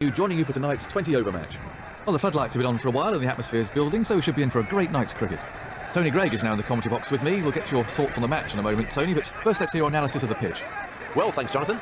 Joining you for tonight's 20-over match. Well, the floodlights have been on for a while and the atmosphere is building, so we should be in for a great night's cricket. Tony Gregg is now in the commentary box with me. We'll get your thoughts on the match in a moment, Tony, but first let's hear your analysis of the pitch. Well, thanks, Jonathan.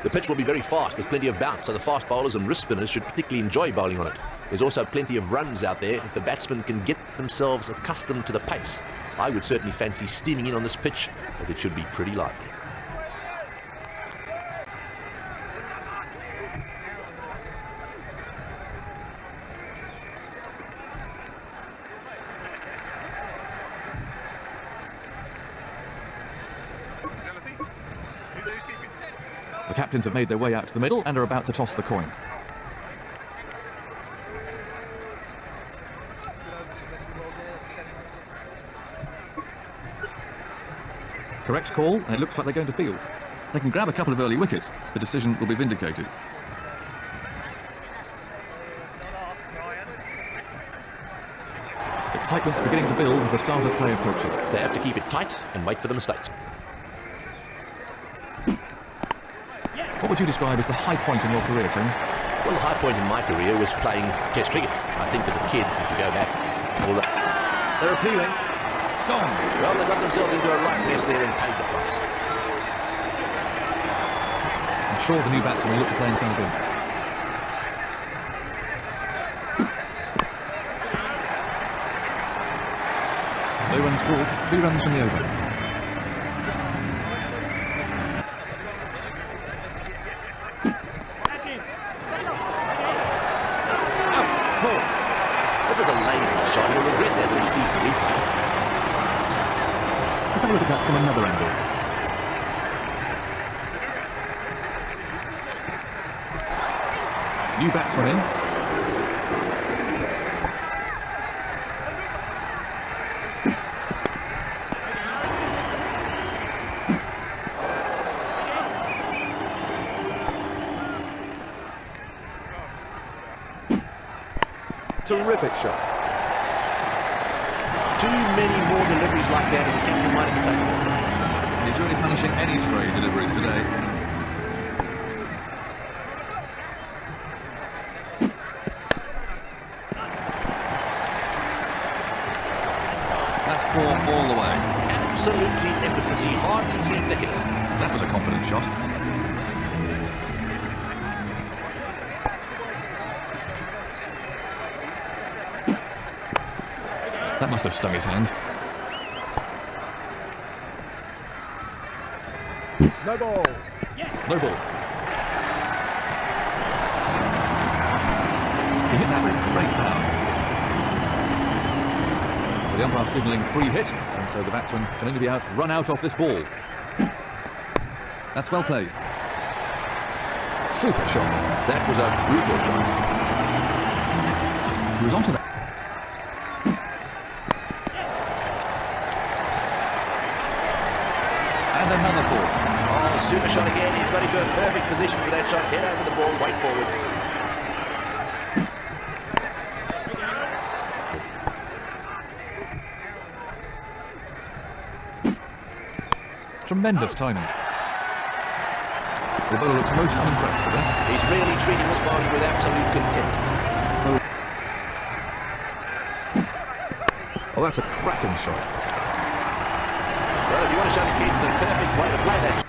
The pitch will be very fast with plenty of bounce, so the fast bowlers and wrist spinners should particularly enjoy bowling on it. There's also plenty of runs out there if the batsmen can get themselves accustomed to the pace. I would certainly fancy steaming in on this pitch, as it should be pretty lively. The captains have made their way out to the middle and are about to toss the coin. Correct call, and it looks like they're going to field. They can grab a couple of early wickets. The decision will be vindicated. Excitement's beginning to build as the start of play approaches. They have to keep it tight and wait for the mistakes. What would you describe as the high point in your career, Tony? Well, the high point in my career was playing Test cricket. I think as a kid, if you go back, They're appealing. It's gone. well, they got themselves into a right mess there and paid the price. I'm sure the new batsman will look to play himself in. No runs scored, 3 runs from the over. It was a lazy shot. He'll regret that when he sees the replay. Let's have a look at that from another angle. New batsman in. Terrific shot. Too many more deliveries like that, and the captain might have to take it off. And he's really punishing any stray deliveries today. That's 4 all the way. Absolutely effortless. He hardly seemed to hit it. That was a confident shot. That must have stung his hands. No ball. Yes. No ball. He hit that with great power. So the umpire signalling free hit, and so the batsman can only be run out off this ball. That's well played. Super shot. That was a brutal shot. He was onto that. And another ball. Oh, super shot again. He's got into a perfect position for that shot. Head over the ball, wait forward. Tremendous timing. The bowler looks most unimpressed with that. He's really treating this bowling with absolute contempt. Oh, that's a cracking shot. Well, if you want to show the kids the perfect way to play that.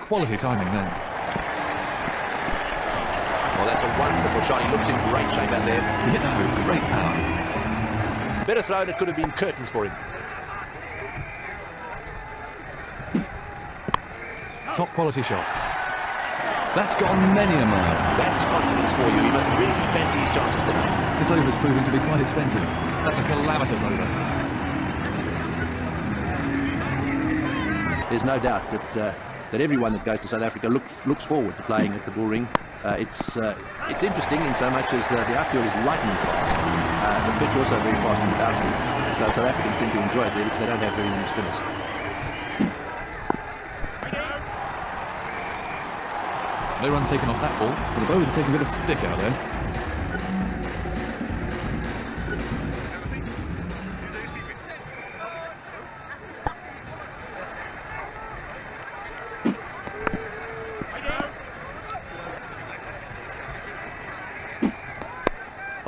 Quality timing then. Well, that's a wonderful shot. He looks in great shape out there. He hit that with great power. Better throw, it could have been curtains for him. Top quality shot. That's gone many a mile. That's confidence for you. He must really fancy his chances tonight. This over is proving to be quite expensive. That's a calamitous over. There's no doubt that everyone that goes to South Africa looks forward to playing at the Bull Ring. It's interesting in so much as the outfield is lightning fast. The pitch also very fast and bouncy. So South Africans tend to enjoy it there because they don't have very many spinners. No run taken off that ball, but the bowlers are taking a bit of stick out there.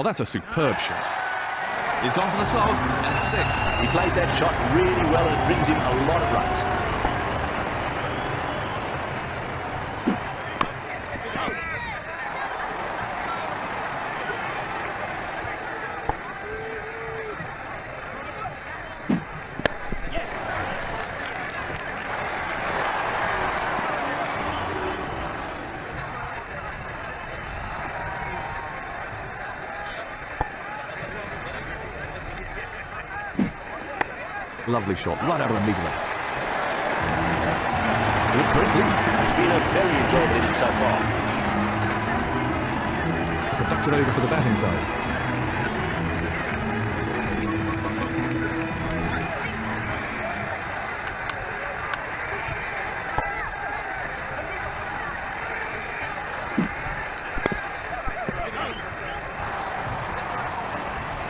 Oh, that's a superb shot. He's gone for the slog, and it's 6. He plays that shot really well and it brings him a lot of runs. Lovely shot, right out of the middle. Looks very pleased. It's been a very enjoyable inning so far. Ducked it over for the batting side.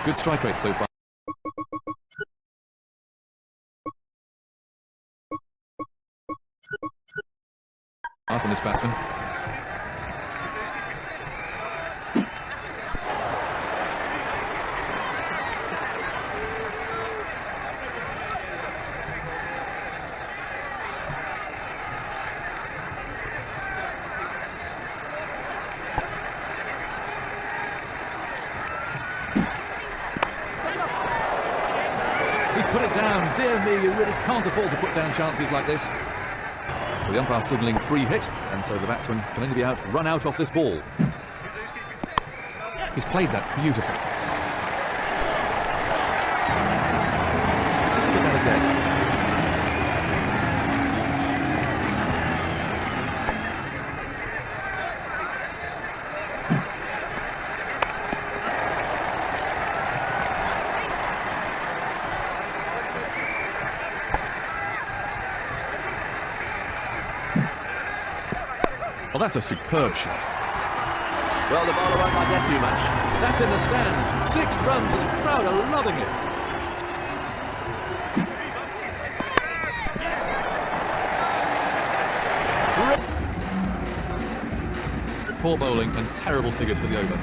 Good strike rate so far. From this batsman. He's put it down. Dear me, you really can't afford to put down chances like this. The umpire signalling free hit, and so the batsman can only be run out off this ball. He's played that beautifully. Let's look at that again. Well, that's a superb shot. Well, the bowler won't like that too much. That's in the stands. 6 runs and the crowd are loving it. Poor bowling and terrible figures for the over.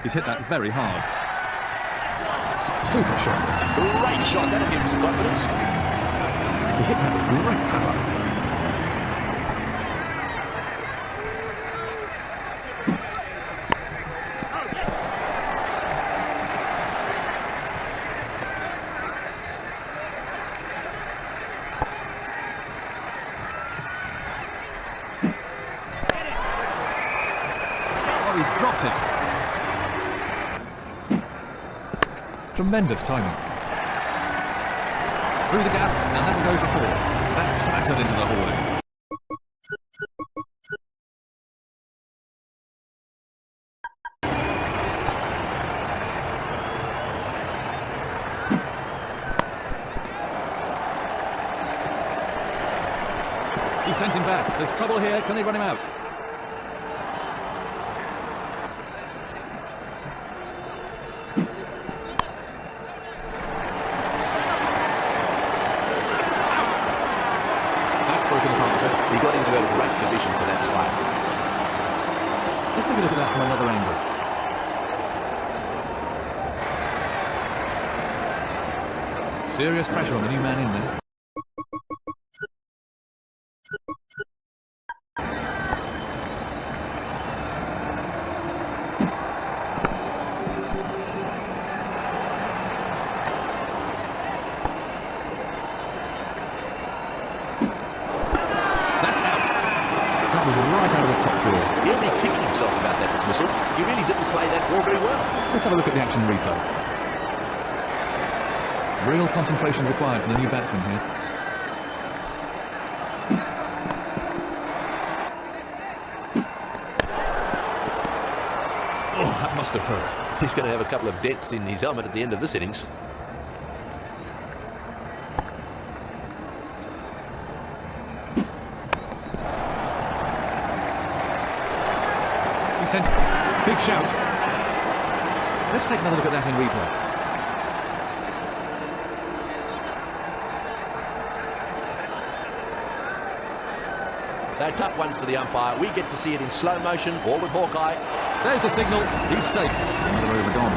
He's hit that very hard. Super shot. Great shot. That'll give him some confidence. He hit that with great power. Oh, he's dropped it. Tremendous timing. Through the gap, and that'll go for 4. That clattered into the hoardings. He sent him back. There's trouble here. Can they run him out? He got into a great position for that slide. Let's take a look at that from another angle. Serious pressure on the new man in there. That was right out of the top drawer. He'll be kicking himself about that dismissal. He really didn't play that ball very well. Let's have a look at the action replay. Real concentration required from the new batsman here. Oh, that must have hurt. He's going to have a couple of dents in his helmet at the end of this innings. He sent. Big shout. Let's take another look at that in replay. They're tough ones for the umpire. We get to see it in slow motion or with Hawkeye. There's the signal. He's safe. Another over gone.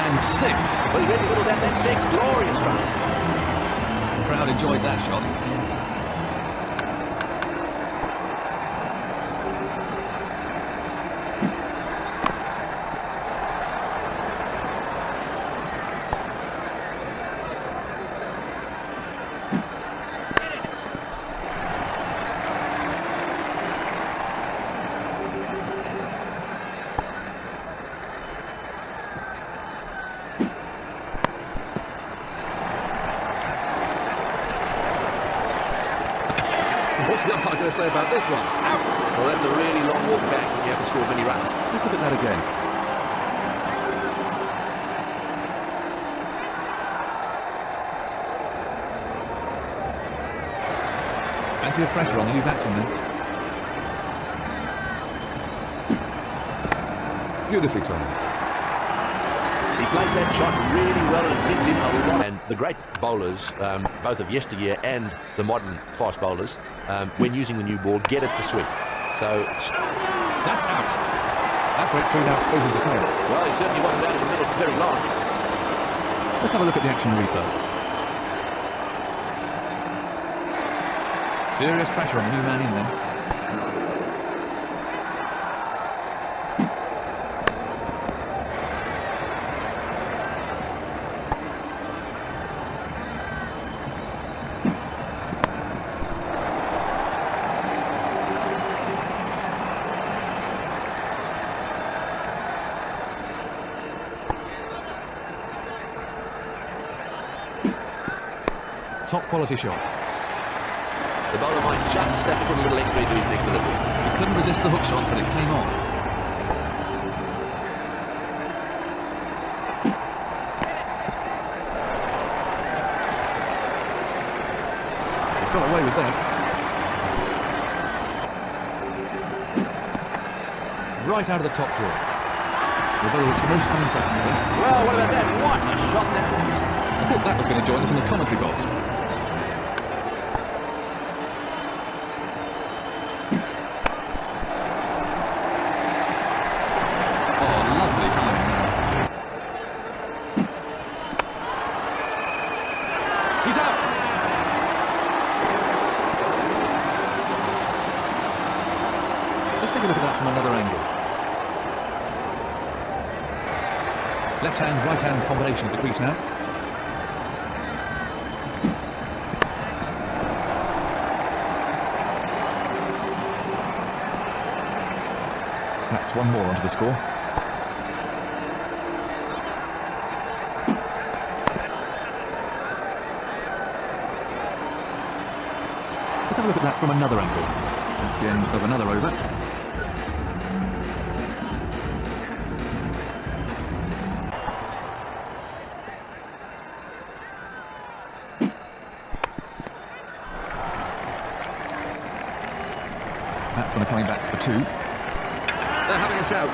And 6. Well, he really whittled out that 6. Glorious runs. The crowd enjoyed that shot. What's the umpire going to say about this one? Out! Well, that's a really long walk back when you have to score many runs. Let's look at that again. Plenty of pressure on the new batsman then. Beautifully timed. He plays that shot really well and brings in a lot. And the great bowlers, both of yesteryear and the modern fast bowlers, when using the new ball, get it to swing. So that's out. That breakthrough now exposes the tail. Well, he certainly wasn't out in the middle for very long. Let's have a look at the action replay. Serious pressure on the new man in then. Top quality shot. The bowler might just have to put a little extra into his next delivery. He couldn't resist the hook shot, but it came off. He's got away with that. Right out of the top drawer. The bowler looks most unimpressed with it. Well, what about that? What a shot that was. I thought that was going to join us in the commentary box. Oh, lovely timing now. He's out! Let's take a look at that from another angle. Left hand, right hand combination at the crease now. That's one more onto the score. Let's have a look at that from another angle. That's the end of another over. That's one coming back for 2. They're having a shout.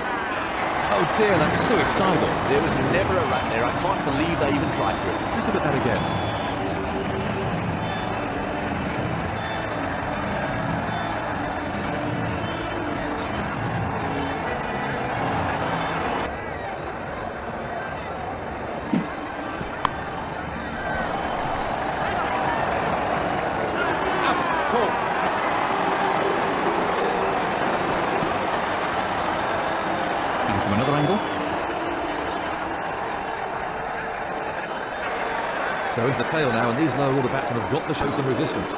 Oh dear, that's suicidal. There was never a run there. I can't believe they even tried for it. Let's look at that again. Out. Caught. From another angle. So into the tail now, and these lower order batsmen have got to show some resistance.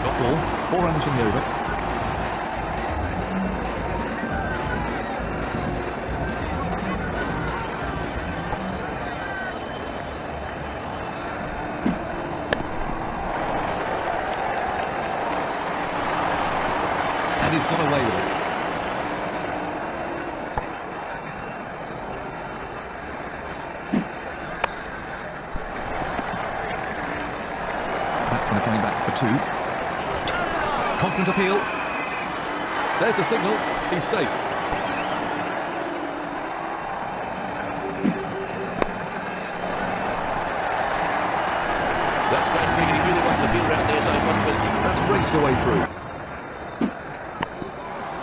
Got ball, 4 runs in the over. And he's got away with it. Batsmen are coming back for 2. Confident appeal. There's the signal. He's safe. That's great cricket. He knew there wasn't a field round there, so he wasn't risky. That's raced away through.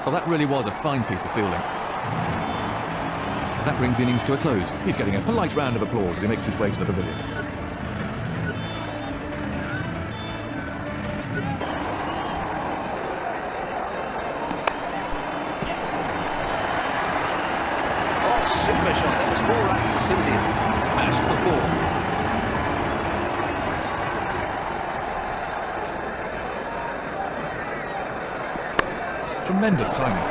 Well, that really was a fine piece of fielding. That brings the innings to a close. He's getting a polite round of applause as he makes his way to the pavilion. Oh, super shot. That was 4 runs as soon as he smashed for 4. Tremendous timing.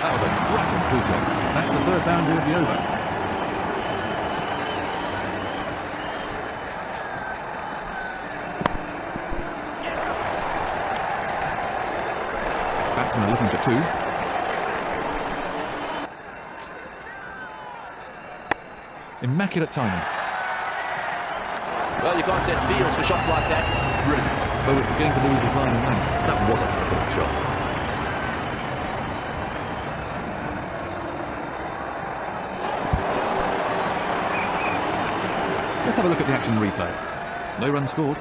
That was a cracking pull shot. That's the 3rd boundary of the over. Batsmen are looking for 2. Immaculate timing. Well, you can't set fields for shots like that. Brilliant. Bo was beginning to lose his line in length. That was a confident shot. Let's have a look at the action replay. No runs scored.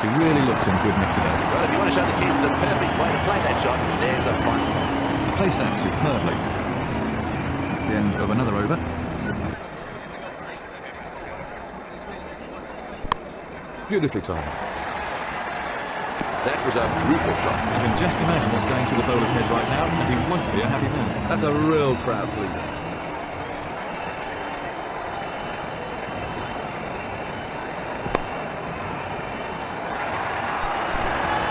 He really looks in good nick today. Well, if you want to show the kids the perfect way to play that shot, there's a final shot. He placed that superbly. That's the end of another over. Beautifully timed. That was a brutal shot. You can just imagine what's going through the bowler's head right now, and he won't be a happy man. That's a real crowd pleaser.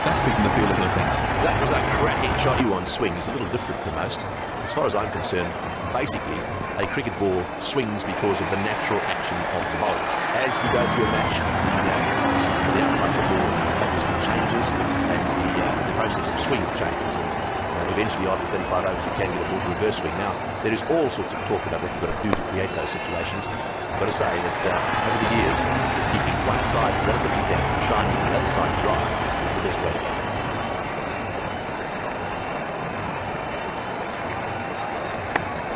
That's beaten the field a little offence. That was a cracking shot. You on swing is a little different to most. As far as I'm concerned, basically, a cricket ball swings because of the natural action of the bowler. As you go through a match, the outside of the ball obviously changes, and the process of swing changes. And eventually, after 35 overs, you can get a ball to reverse swing. Now, there is all sorts of talk about what you've got to do to create those situations. I've got to say that over the years, just keeping one side relatively damp and shiny and the other side dry is the best way to go.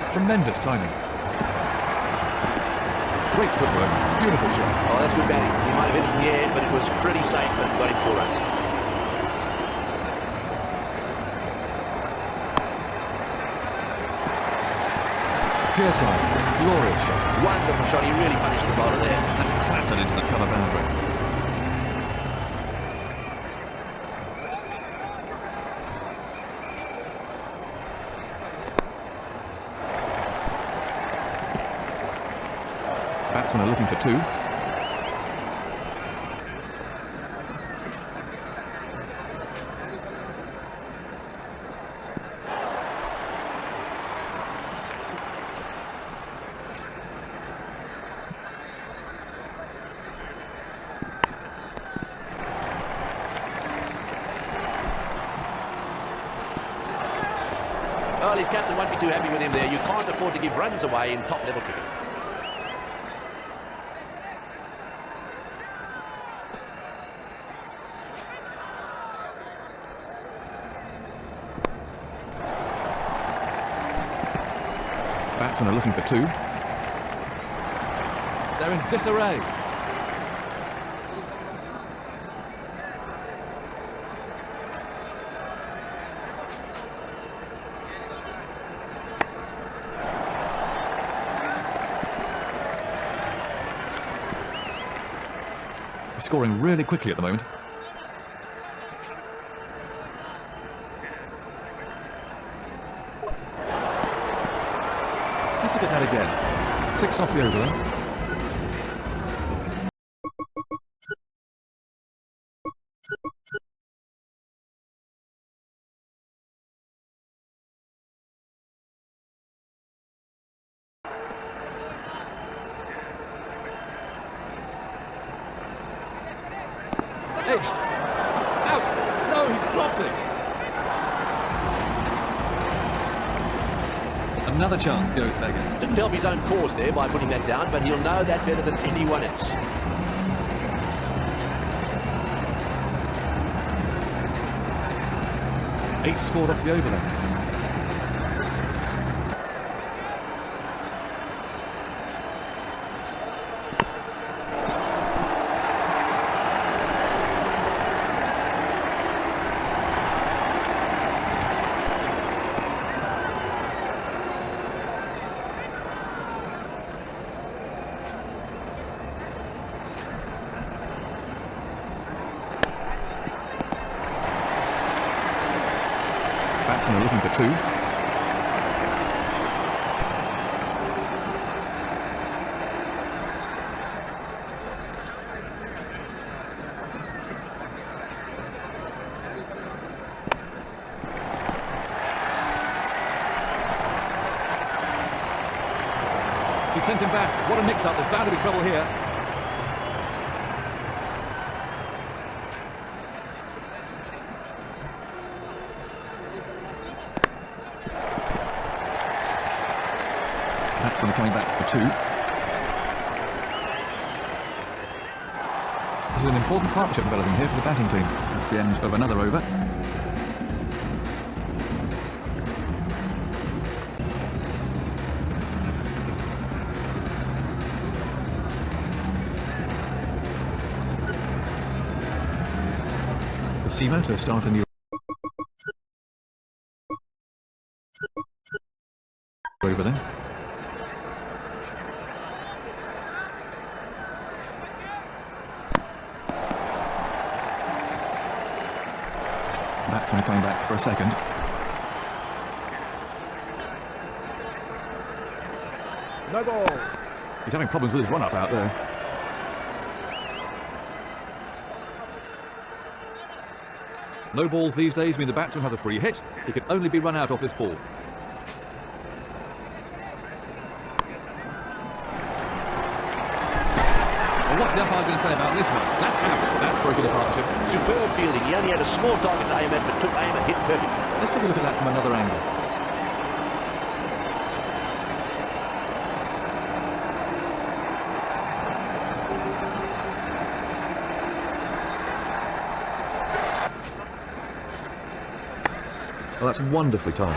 Tremendous timing. Great footwork. Beautiful shot. Oh, that's good batting. He might have hit it in the air, but it was pretty safe and got him 4 runs. Pure time. Glorious shot. Wonderful shot. He really punished the bowler there. And clattered into the cover boundary. Batsmen are looking for 2. Well, his captain won't be too happy with him there. You can't afford to give runs away in top-level cricket. Batsmen are looking for 2. They're in disarray. He's scoring really quickly at the moment. Let's look at that again. 6 off the over then. Edged. Out. No, he's dropped it. Another chance goes begging. Didn't help his own cause there by putting that down, but he'll know that better than anyone else. Eight scored off the over then. Batsmen are looking for two. He sent him back. What a mix-up. There's bound to be trouble here. Batsmen are coming back for two. This is an important partnership developing here for the batting team. That's the end of another over. The seamer to start a new over then. Batsman coming back for a second. No ball. He's having problems with his run-up out there. No balls these days mean the batsman has a free hit. He can only be run out off this ball. Well, what's the umpire going to say about this one? That's out. That's broken the partnership. Superb fielding. He only had a small target to aim at, but took aim and hit perfect. Let's take a look at that from another angle. Well, that's wonderfully timed.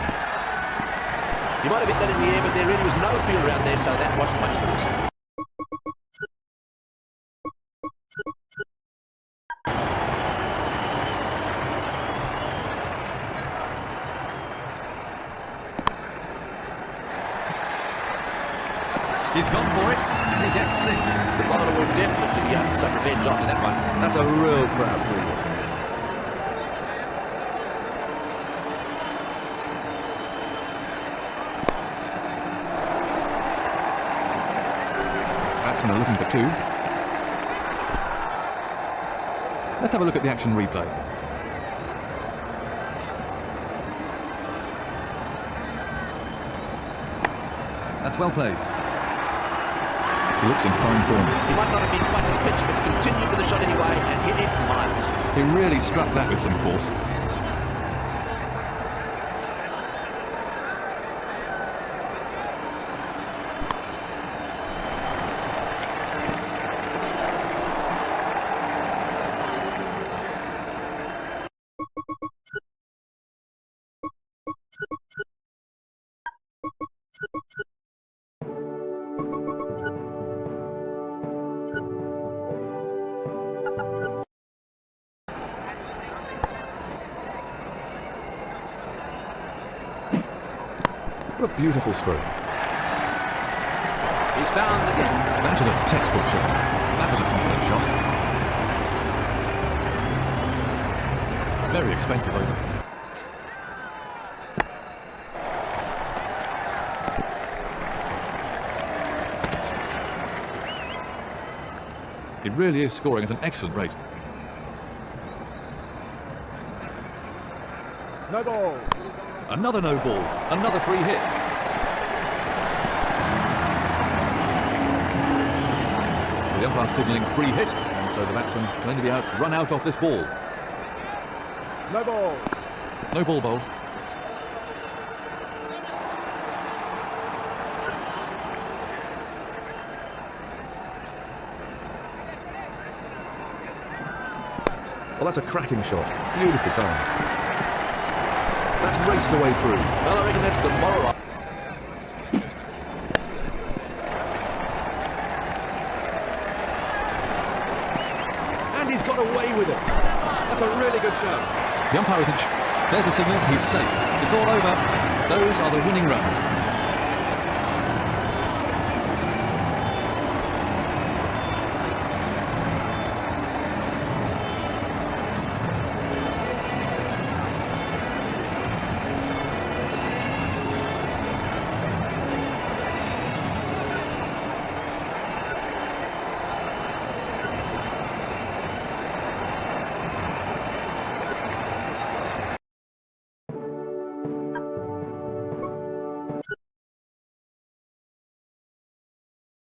He might have hit that in the air, but there really was no field around there, so that wasn't much of a risk. He's gone for it. He gets six. The bowler will definitely be out for some revenge after that one. That's a real crowd pleaser. Batsmen are looking for two. Let's have a look at the action replay. That's well played. He looks in fine form. He might not have been quite to the pitch, but continued with the shot anyway and hit it miles. He really struck that with some force. What a beautiful stroke. He's found the gap. That was a textbook shot. That was a confident shot. Very expensive over. It really is scoring at an excellent rate. No ball. Another no ball, another free hit. The umpire signalling free hit, and so so the batsman can only be run out off this ball. No ball. No ball bowled. Well, that's a cracking shot. Beautifully timed. That's raced away through. Well, I reckon that's demoralising. And he's got away with it. That's a really good shout. The umpire will think, there's the signal, he's safe. It's all over. Those are the winning runs.